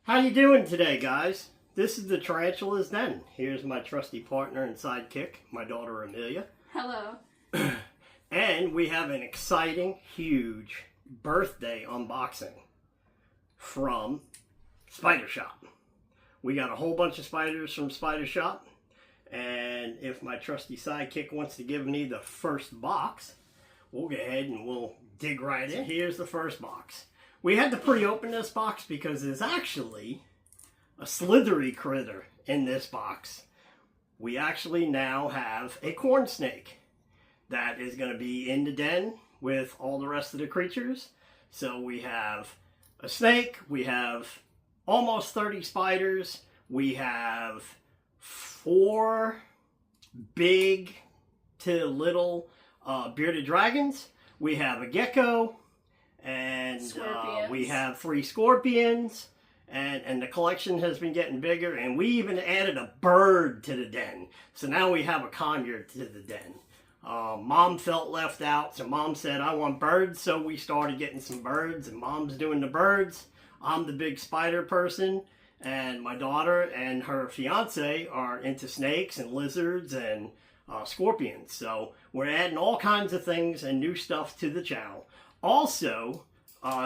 How you doing today, guys? This is the Tarantula's Den. Here's my trusty partner and sidekick, my daughter Amelia. Hello. And we have an exciting, huge birthday unboxing from Spider Shop. We got a whole bunch of spiders from Spider Shop. And if my trusty sidekick wants to give me the first box, we'll go ahead and we'll dig right in. Here's the first box. We had to pre-open this box because there's actually a slithery critter in this box. We actually now have a corn snake that is going to be in the den with all the rest of the creatures. So we have a snake, we have almost 30 spiders, we have 4 big to little bearded dragons, we have a gecko, and we have 3 scorpions, and the collection has been getting bigger, and we even added a bird to the den. So now we have a conure to the den. Mom felt left out, so Mom said, I want birds, so we started getting some birds, and Mom's doing the birds. I'm the big spider person, and my daughter and her fiance are into snakes and lizards and scorpions. So we're adding all kinds of things and new stuff to the channel. Also,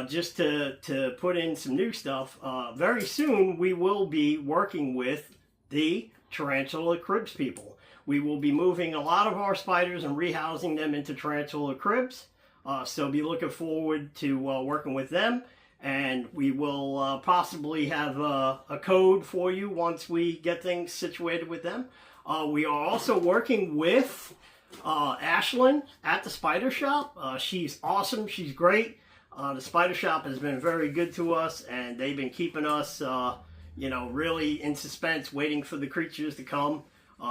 just to put in some new stuff, very soon we will be working with the Tarantula Cribs people. We will be moving a lot of our spiders and rehousing them into Tarantula Cribs. So be looking forward to working with them. And we will possibly have a code for you once we get things situated with them. We are also working with Ashlyn at the Spider Shop. She's awesome. She's great. The Spider Shop has been very good to us, and they've been keeping us, really in suspense, waiting for the creatures to come.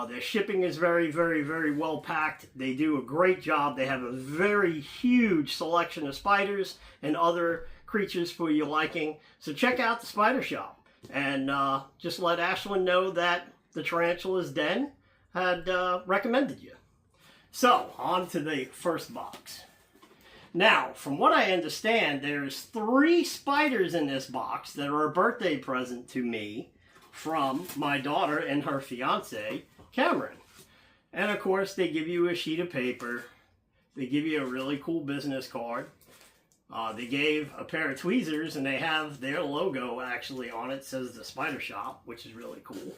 Their shipping is very, very, very well packed. They do a great job. They have a very huge selection of spiders and other creatures for your liking. So check out the Spider Shop, and just let Ashlyn know that the Tarantula's Den had recommended you. So, on to the first box. Now, from what I understand, there's 3 spiders in this box that are a birthday present to me from my daughter and her fiance, Cameron. And of course, they give you a sheet of paper. They give you a really cool business card. They gave a pair of tweezers, and they have their logo actually on it. It says the Spider Shop, which is really cool.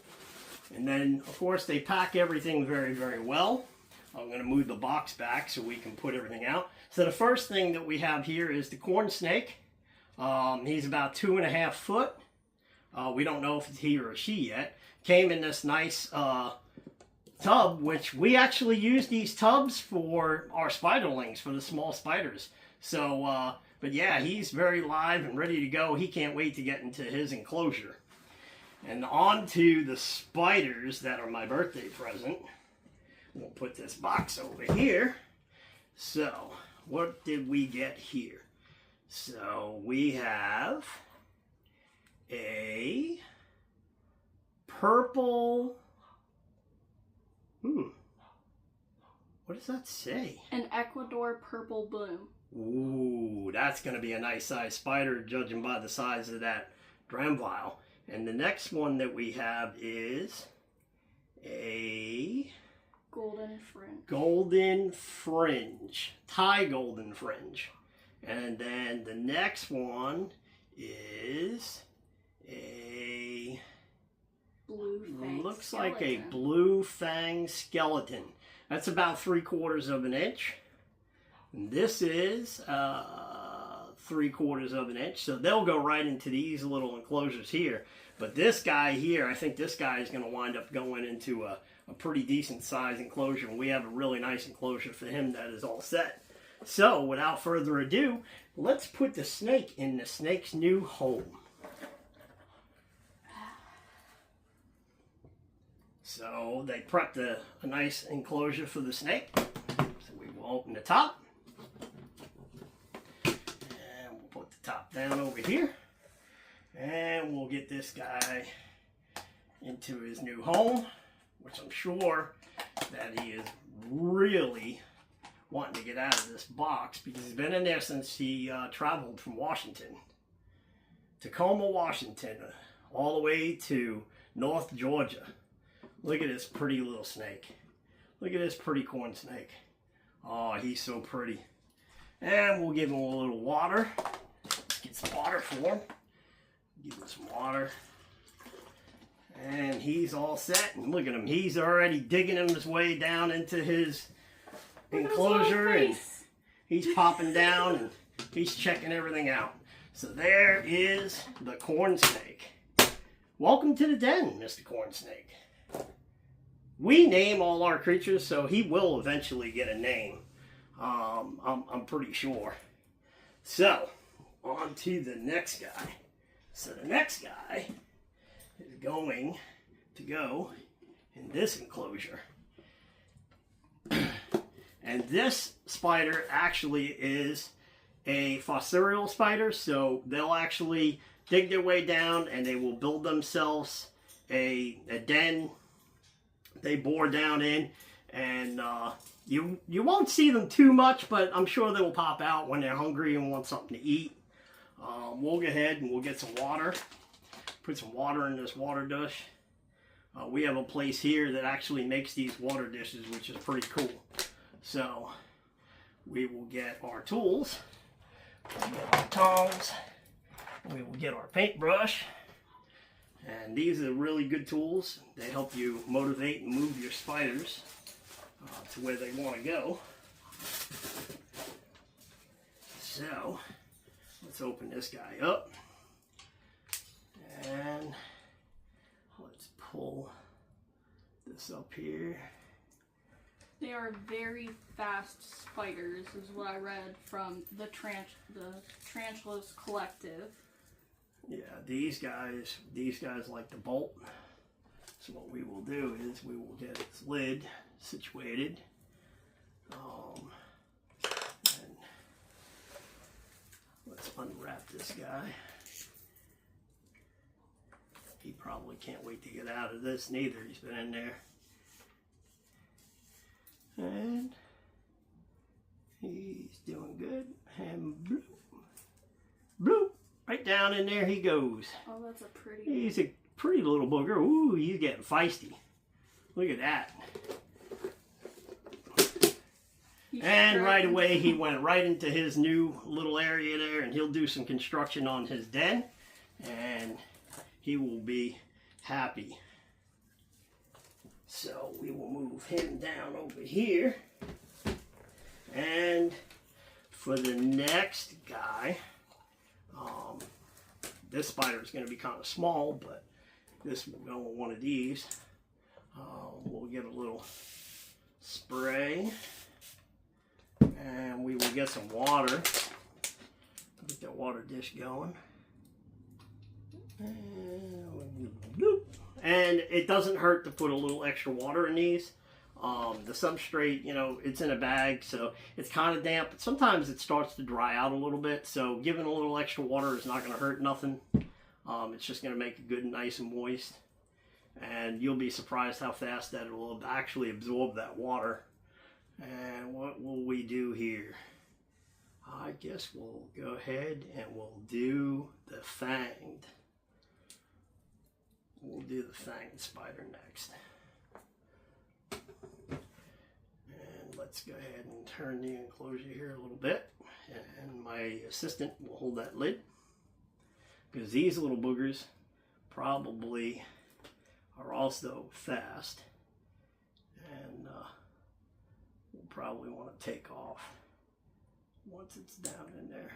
And then, of course, they pack everything very, very well. I'm going to move the box back so we can put everything out. So the first thing that we have here is the corn snake. He's about 2.5 foot. We don't know if it's he or she yet. Came in this nice tub, which we actually use these tubs for our spiderlings, for the small spiders. So, but yeah, he's very live and ready to go. He can't wait to get into his enclosure. And on to the spiders that are my birthday present. We'll put this box over here. So, what did we get here? So, we have a purple... What does that say? An Ecuador purple bloom. Ooh, that's going to be a nice size spider, judging by the size of that dram vial. And the next one that we have is a... Golden fringe. Golden fringe. Thai golden fringe. And then the next one is a... Blue fang looks skeleton. like a blue fang skeleton. That's about 3/4 of an inch. And this is 3/4 of an inch. So they'll go right into these little enclosures here. But this guy here, I think this guy is going to wind up going into a pretty decent size enclosure. And we have a really nice enclosure for him that is all set. So without further ado, let's put the snake in the snake's new home. So they prepped a nice enclosure for the snake. So we will open the top. And we'll put the top down over here. And we'll get this guy into his new home, which I'm sure that he is really wanting to get out of this box because he's been in there since he traveled from Washington. Tacoma, Washington, all the way to North Georgia. Look at this pretty little snake. Look at this pretty corn snake. Oh, he's so pretty. And we'll give him a little water. Let's get some water for him. Give him some water. And he's all set. And look at him. He's already digging his way down into his enclosure. And he's popping down and he's checking everything out. So there is the corn snake. Welcome to the den, Mr. Corn Snake. We name all our creatures, so he will eventually get a name. I'm pretty sure. So, on to the next guy. So the next guy is going to go in this enclosure. And this spider actually is a fossorial spider, so they'll actually dig their way down and they will build themselves a den. They bore down in, and you won't see them too much, but I'm sure they will pop out when they're hungry and want something to eat. We'll go ahead and we'll get some water. Put some water in this water dish. We have a place here that actually makes these water dishes, which is pretty cool. So we will get our tools. We'll get our tongs. We will get our paintbrush. And these are really good tools. They help you motivate and move your spiders to where they want to go. So let's open this guy up. And let's pull this up here. They are very fast spiders, is what I read from the Tarantulas Collective. Yeah, these guys like to bolt. So what we will do is we will get its lid situated. And let's unwrap this guy. He probably can't wait to get out of this neither. He's been in there. And he's doing good. And bloop, bloop, right down in there he goes. Oh, that's a pretty... He's a pretty little booger. Ooh, he's getting feisty. Look at that. And right away he went right into his new little area there, and he'll do some construction on his den, and he will be happy. So we will move him down over here. And for the next guy, this spider is going to be kind of small, but this will go on one of these. We'll get a little spray. And we will get some water. Get that water dish going. And it doesn't hurt to put a little extra water in these. The substrate, you know, it's in a bag, so it's kind of damp. But sometimes it starts to dry out a little bit, so giving a little extra water is not going to hurt nothing. It's just going to make it good and nice and moist. And you'll be surprised how fast that it will actually absorb that water. And what will we do here? I guess we'll go ahead and we'll do the fanged. We'll do the fanged spider next. And let's go ahead and turn the enclosure here a little bit. And my assistant will hold that lid. Because these little boogers probably are also fast. And we'll probably want to take off once it's down in there.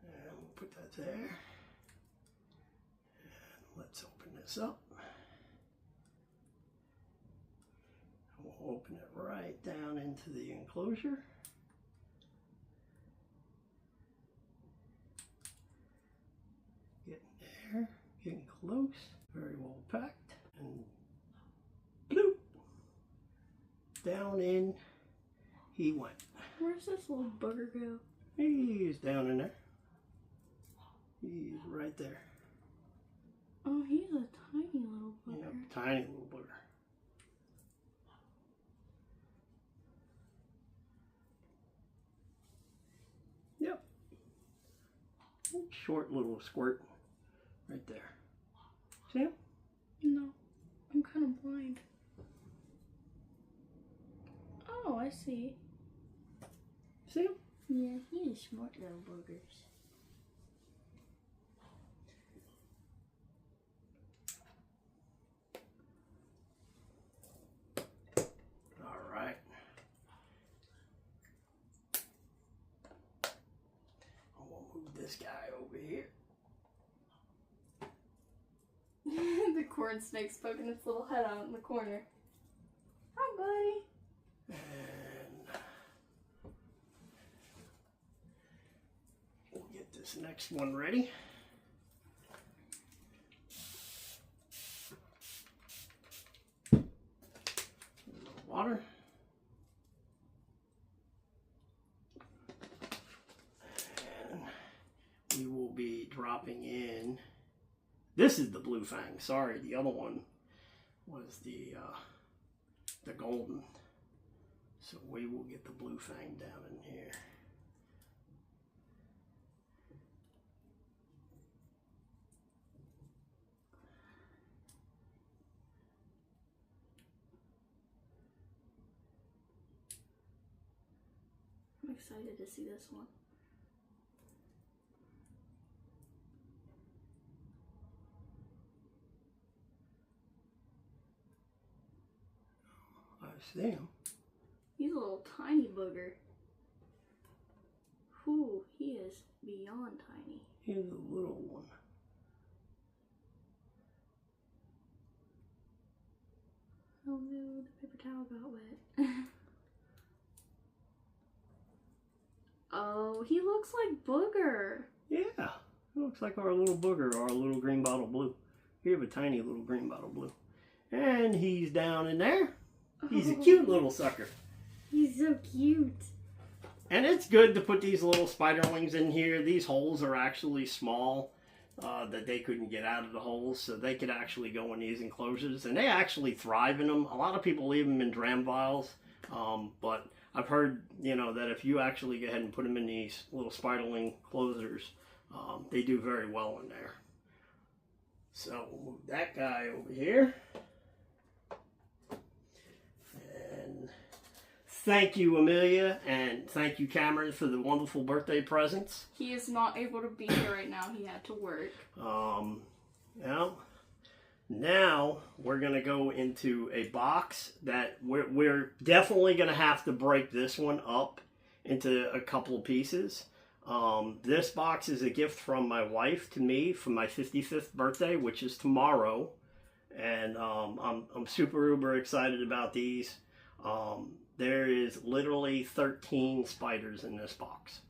And we'll put that there. And let's open this up. We'll open it right down into the enclosure. Getting there, getting close, very well packed, and bloop, down in he went. Where's this little bugger go? He's down in there. He's right there. Oh, he's a tiny little bugger. Yep, tiny little bugger. Yep. Short little squirt Right there. See him? No, I'm kind of blind. Oh, I see. See him? Yeah, he is smart little boogers. All right. I'm gonna move this guy over here. The corn snake's poking its little head out in the corner. Hi, buddy. And we'll get this next one ready. A little water. And we will be dropping in. This is the blue fang. Sorry, the other one was the golden. So we will get the blue fang down in here. I'm excited to see this one. I see him. He's a little tiny booger. Whew, he is beyond tiny. Here's a little one. Oh no, the paper towel got wet. Oh, he looks like Booger. Yeah, it looks like our little booger, our little green bottle blue. We have a tiny little green bottle blue. And he's down in there. He's a cute little sucker. He's so cute. And it's good to put these little spiderlings in here. These holes are actually small, that they couldn't get out of the holes, so they could actually go in these enclosures. And they actually thrive in them. A lot of people leave them in dram vials, but I've heard, that if you actually go ahead and put them in these little spiderling closers, they do very well in there. So we'll move that guy over here. And thank you, Amelia, and thank you, Cameron, for the wonderful birthday presents. He is not able to be here right now. He had to work. Now we're going to go into a box that we're definitely going to have to break this one up into a couple of pieces. This box is a gift from my wife to me for my 55th birthday, which is tomorrow. And I'm super uber excited about these. There is literally 13 spiders in this box.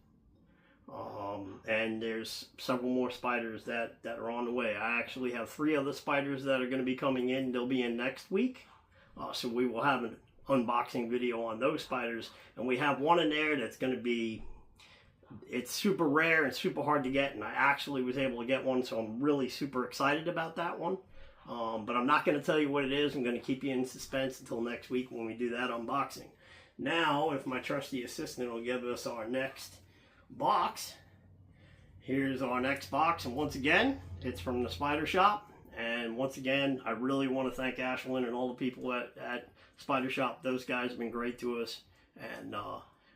And there's several more spiders that are on the way. I actually have 3 other spiders that are going to be coming in. They'll be in next week. So we will have an unboxing video on those spiders. And we have one in there that's going to be, it's super rare and super hard to get. And I actually was able to get one. So I'm really super excited about that one. But I'm not going to tell you what it is. I'm going to keep you in suspense until next week when we do that unboxing. Now, if my trusty assistant will give us our next box. Here's our next box, and once again, it's from the Spider Shop. And once again, I really want to thank Ashlyn and all the people at Spider Shop. Those guys have been great to us, and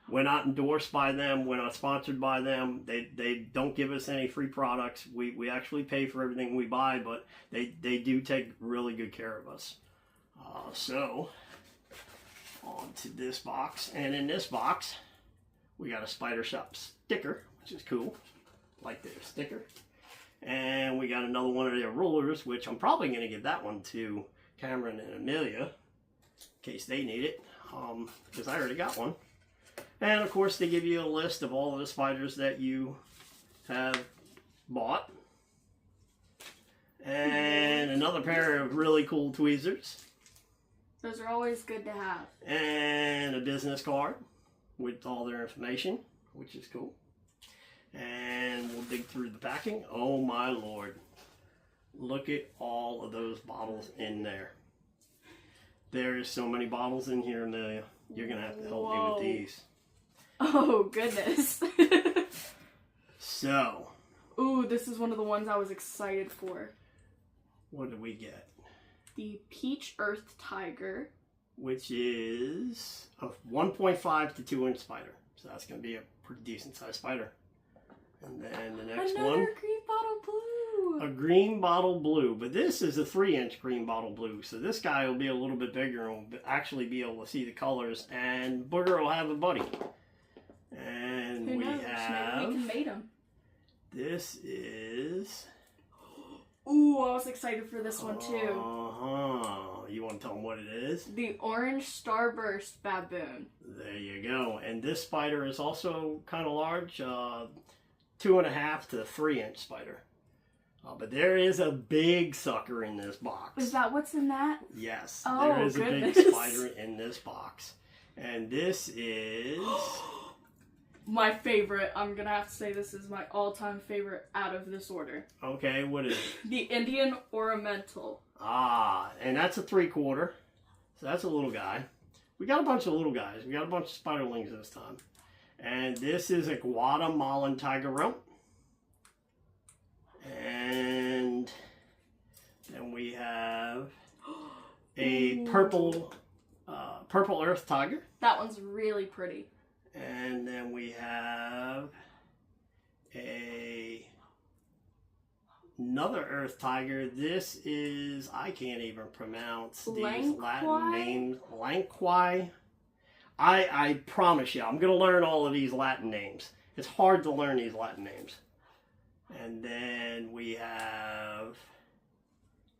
we're not endorsed by them. We're not sponsored by them. They don't give us any free products. We actually pay for everything we buy, but they do take really good care of us. So on to this box, and in this box we got a Spider Shop sticker, which is cool, like their sticker. And we got another one of their rulers, which I'm probably going to give that one to Cameron and Amelia in case they need it, because I already got one. And of course they give you a list of all of the spiders that you have bought. And another pair of really cool tweezers. Those are always good to have. And a business card with all their information, which is cool. And we'll dig through the packing. Oh my lord. Look at all of those bottles in there. There is so many bottles in here, Amelia. You're going to have to help me with these. Oh, goodness. So, Ooh, this is one of the ones I was excited for. What did we get? The Peach Earth Tiger. Which is a 1.5 to 2 inch spider. So that's going to be a pretty decent sized spider. And then the next Another one, green bottle blue. a green bottle blue. But this is a 3 inch green bottle blue. So this guy will be a little bit bigger and will actually be able to see the colors. And Booger will have a buddy. And Who we knows? have, Maybe we can mate him. this is... Ooh, I was excited for this one too. Uh-huh. You want to tell them what it is? The Orange Starburst Baboon. There you go. And this spider is also kind of large, 2.5 to 3 inch spider. But there is a big sucker in this box. Is that what's in that? Yes, Oh, there is goodness. a big spider in this box. And this is... My favorite. I'm gonna have to say this is my all-time favorite out of this order. Okay, what is it? The Indian Ornamental. Ah, and that's a 3/4. So that's a little guy. We got a bunch of little guys. We got a bunch of spiderlings this time. And this is a Guatemalan tiger rump. And then we have a purple earth tiger. That one's really pretty. And then we have another earth tiger. This is, I can't even pronounce these Latin names. Lanquai. I promise you, I'm going to learn all of these Latin names. It's hard to learn these Latin names. And then we have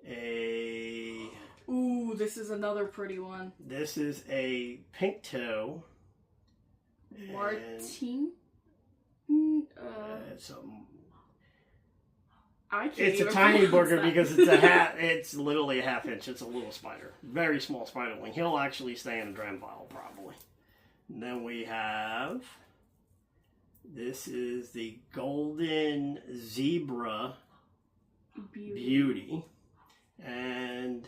a... Ooh, this is another pretty one. This is a pink toe. Martin? I can't It's a even tiny pronounce booger that. because it's literally a half-inch. It's a little spider. Very small spiderling. He'll actually stay in a dram vial, probably. And then we have... This is the Golden Zebra Beauty. And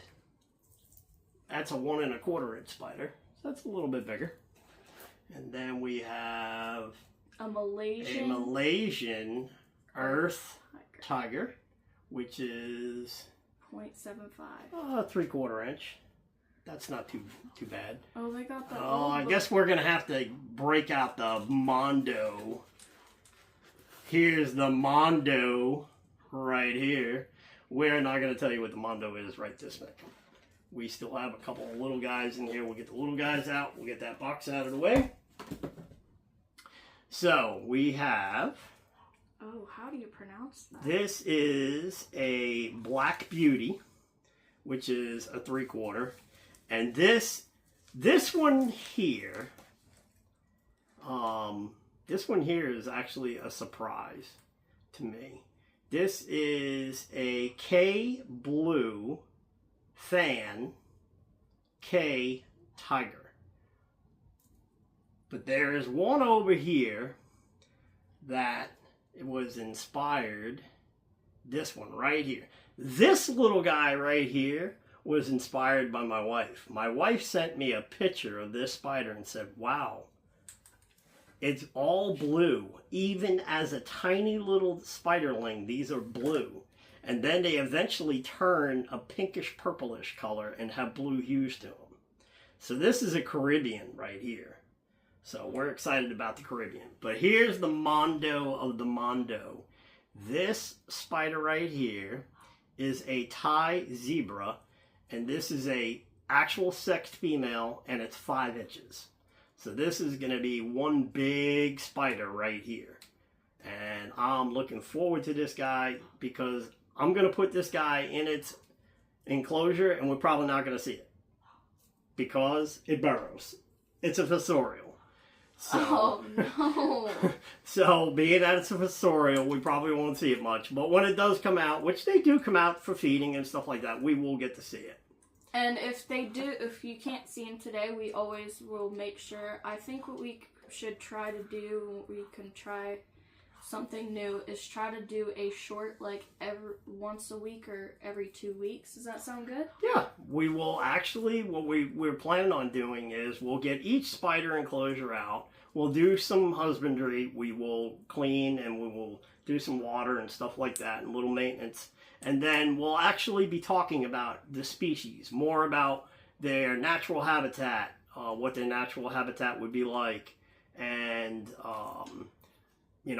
that's a 1 1/4 inch spider. So that's a little bit bigger. And then we have a Malaysian Earth Tiger, which is 0.75. 3/4 inch. That's not too bad. Oh, they got that. Oh, I guess we're gonna have to break out the Mondo. Here's the Mondo right here. We're not gonna tell you what the Mondo is right this minute. We still have a couple of little guys in here. We'll get the little guys out. We'll get that box out of the way. So we have... Oh, how do you pronounce that? This is a Black Beauty, which is a 3/4. And this one here, this one here is actually a surprise to me. This is a K Blue Fan K Tiger. But there is one over here that it was inspired, this one right here. This little guy right here was inspired by my wife. My wife sent me a picture of this spider and said, wow, it's all blue. Even as a tiny little spiderling, these are blue. And then they eventually turn a pinkish purplish color and have blue hues to them. So this is a Caribbean right here. So we're excited about the Caribbean. But here's the Mondo of the Mondo. This spider right here is a Thai zebra. And this is a actual sexed female, and it's 5 inches. So this is going to be one big spider right here. And I'm looking forward to this guy because I'm going to put this guy in its enclosure, and we're probably not going to see it because it burrows. It's a fossorial. So, oh no! So being that it's a fossorial, we probably won't see it much. But when it does come out, which they do come out for feeding and stuff like that, we will get to see it. And if they do, if you can't see them today, we always will make sure. I think what we should try to do, we can try something new is try to do a short, like every once a week or every 2 weeks. Does that sound good? Yeah, we will actually, what we're planning on doing is we'll get each spider enclosure out. We'll do some husbandry. We will clean and we will do some water and stuff like that and little maintenance. And then we'll actually be talking about the species, more about their natural habitat, what their natural habitat would be like, and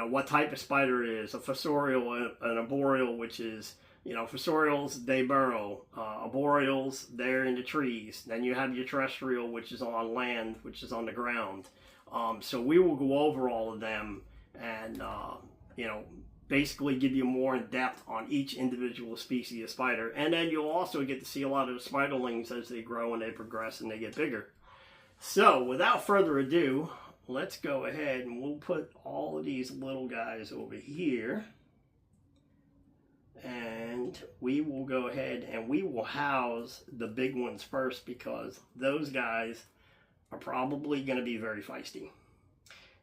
what type of spider it is. A fossorial, an arboreal, which is, fossorials, they burrow. Arboreals, they're in the trees. Then you have your terrestrial, which is on land, which is on the ground. So we will go over all of them and, basically give you more in depth on each individual species of spider. And then you'll also get to see a lot of the spiderlings as they grow and they progress and they get bigger. So without further ado, let's go ahead and we'll put all of these little guys over here. And we will go ahead and we will house the big ones first because those guys are probably going to be very feisty.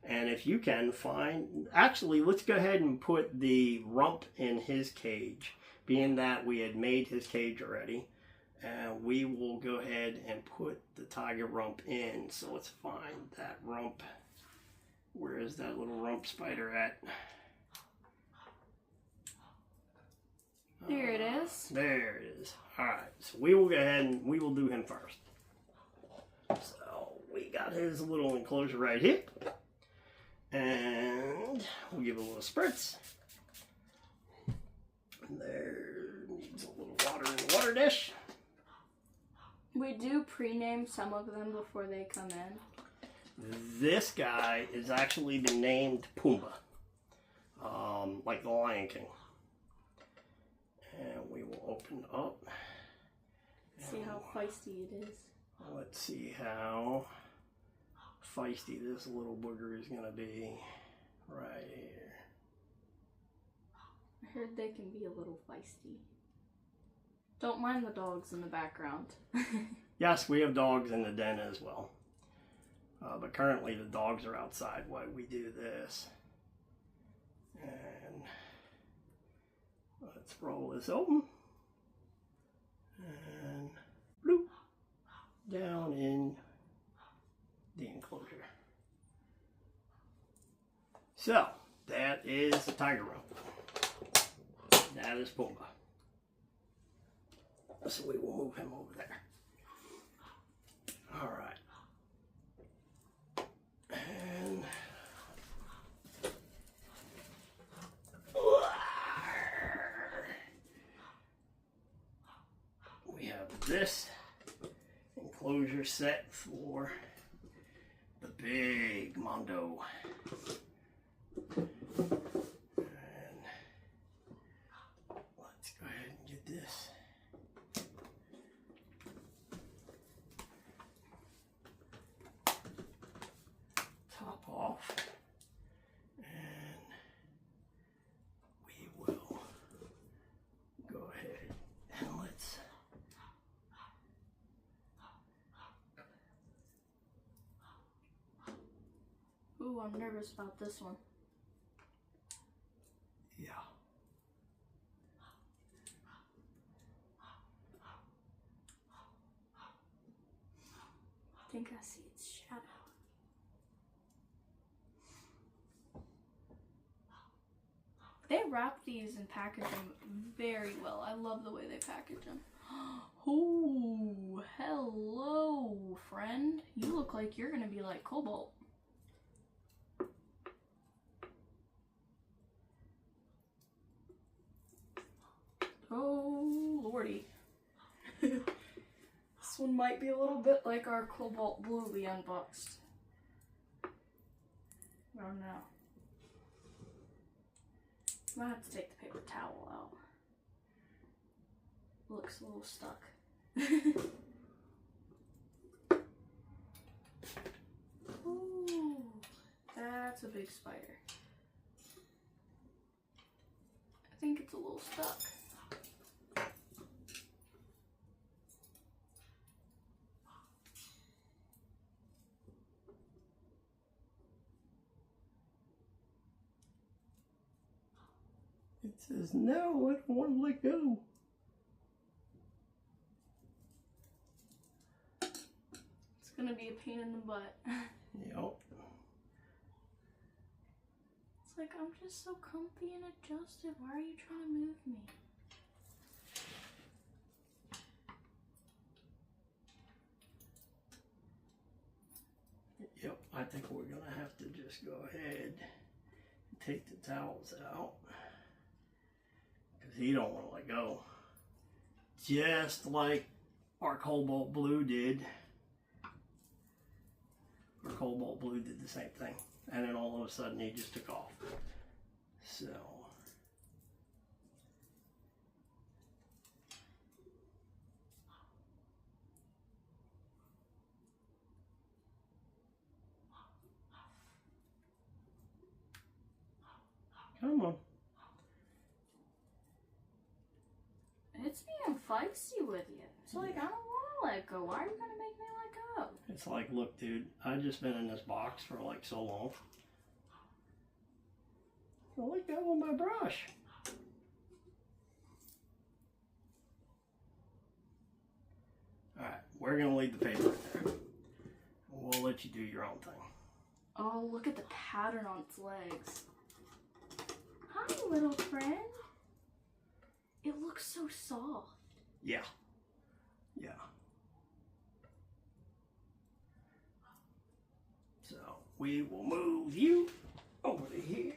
And if you can find, actually, let's go ahead and put the rump in his cage, being that we had made his cage already. And we will go ahead and put the tiger rump in. So let's find that rump. Where is that little rump spider at? There it is. There it is. All right, so we will go ahead and we will do him first. So we got his little enclosure right here. And we'll give it a little spritz. And there needs a little water in the water dish. We do pre-name some of them before they come in. This guy is actually been named Pumbaa, like the Lion King. And we will open up. See how feisty it is. Let's see how feisty this little booger is going to be right here. I heard they can be a little feisty. Don't mind the dogs in the background. Yes, we have dogs in the den as well. But currently the dogs are outside while we do this. And let's roll this open. And bloop, down in the enclosure. So, that is the tiger rump. That is Pumbaa. So we will move him over there. All right. And we have this enclosure set for the big Mondo. And let's go ahead and get this. Top off. And we will go ahead and let's Ooh, I'm nervous about this one. yeah. I think I see its shadow. They wrap these and package them very well. I love the way they package them. Oh, hello, friend. You look like you're gonna be like Cobalt. Oh, lordy. This one might be a little bit like our Cobalt Blue we unboxed. I don't know. I might have to take the paper towel out. Looks a little stuck. Ooh, that's a big spider. I think it's a little stuck. says, no, I don't want to let go. It's gonna be a pain in the butt. Yep. It's like, I'm just so comfy and adjusted. Why are you trying to move me? Yep, I think we're gonna have to just go ahead and take the towels out because he don't want to let go. Just like our Cobalt Blue did. Our Cobalt Blue did the same thing, and then all of a sudden he just took off. So. Come on. It's being feisty with you. It's like, I don't want to let go. Why are you going to make me let go? It's like, look, dude, I've just been in this box for like so long. Well, let go of my brush. Alright, we're going to leave the paper in there. We'll let you do your own thing. Oh, look at the pattern on its legs. Hi, little friend. It looks so soft. Yeah. Yeah. So, we will move you over to here.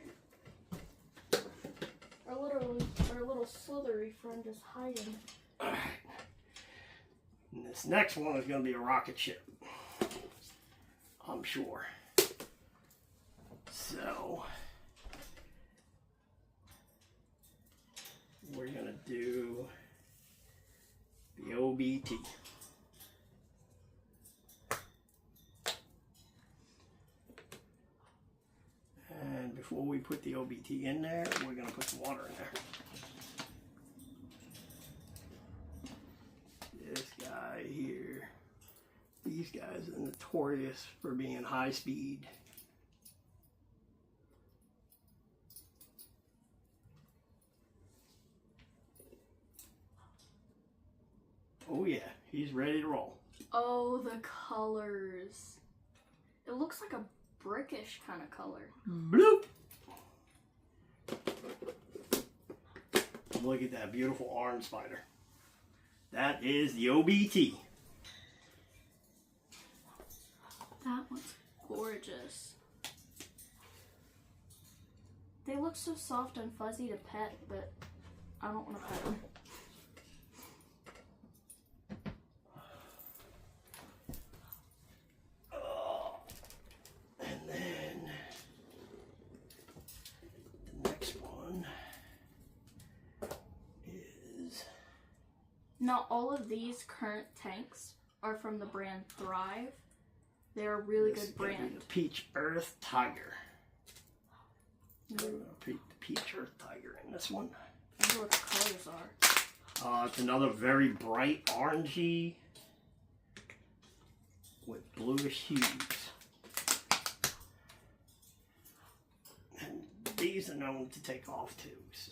Our little slithery friend is hiding. Alright. And this next one is going to be a rocket ship. I'm sure. So, we're going to do the OBT. And before we put the OBT in there, we're going to put some water in there. This guy here, these guys are notorious for being high speed. Oh yeah, he's ready to roll. Oh, the colors. It looks like a brickish kind of color. Bloop! Look at that beautiful orange spider. That is the OBT. That one's gorgeous. They look so soft and fuzzy to pet, but I don't want to pet them. And then the next one is... Now, all of these current tanks are from the brand Thrive. They're a really this good is gonna be brand. the Peach Earth Tiger. Mm. I'm gonna put the Peach Earth Tiger in this one. I wonder what the colors are. It's another very bright orangey with bluish hues. And these are known to take off too. So.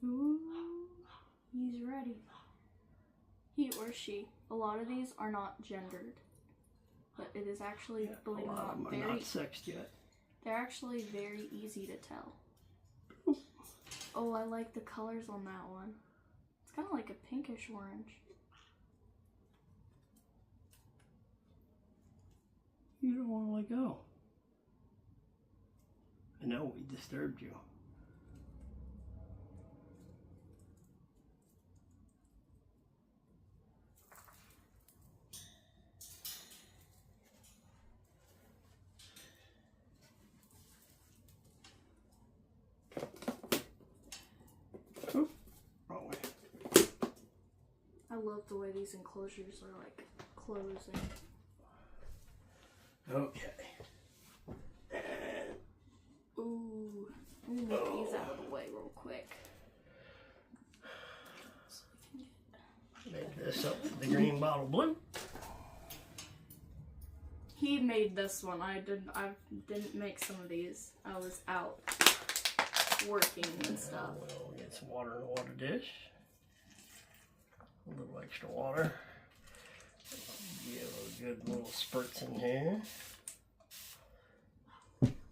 Ooh, he's ready. He or she. A lot of these are not gendered, but it is actually, Yeah, believe it a or lot of not, them are not sexed yet. they're actually very easy to tell. Oh, I like the colors on that one. It's kind of like a pinkish orange. You don't want to let go. I know we disturbed you. Oop, wrong way. I love the way these enclosures are like closing. Okay. And Ooh, let me move these out of the way real quick. So we can get... this up with the green bottle blue. He made this one. I didn't make some of these. I was out working and stuff. We'll get some water in the water dish. A little extra water. Give a good little spurts in here.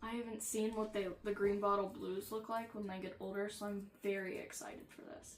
I haven't seen what the green bottle blues look like when they get older, so I'm very excited for this.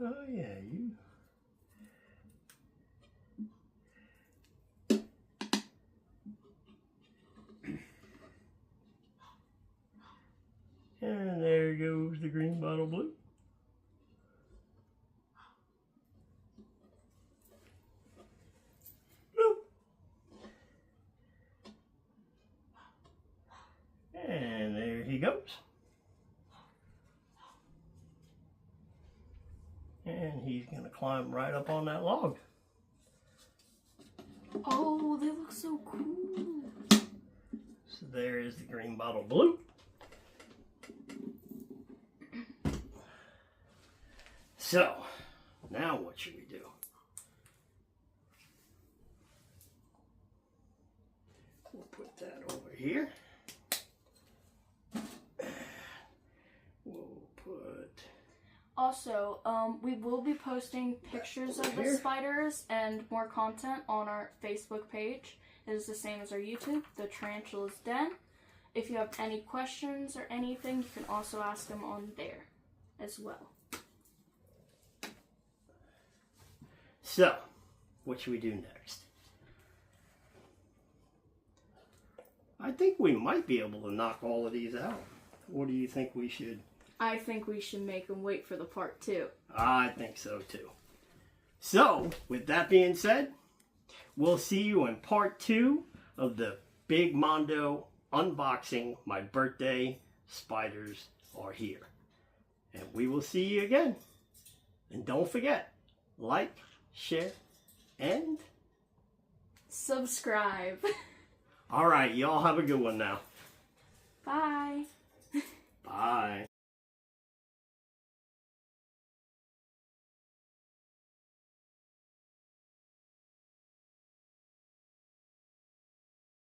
Oh yeah, you. And there goes the green bottle blue. Bloop. And there he goes. And he's going to climb right up on that log. Oh, they look so cool. So there is the green bottle blue. So, now what should we do? We'll put that over here. We'll put... Also, we will be posting pictures of the Here. spiders and more content on our Facebook page. It is the same as our YouTube, The Tarantula's Den. If you have any questions or anything, you can also ask them on there as well. So, what should we do next? I think we might be able to knock all of these out. What do you think we should? I think we should make them wait for the part 2. I think so too. So, with that being said, we'll see you in part 2 of the Big Mondo unboxing. My birthday spiders are here. And we will see you again. And don't forget, like, share, and Subscribe. all right, y'all have a good one now. Bye. Bye.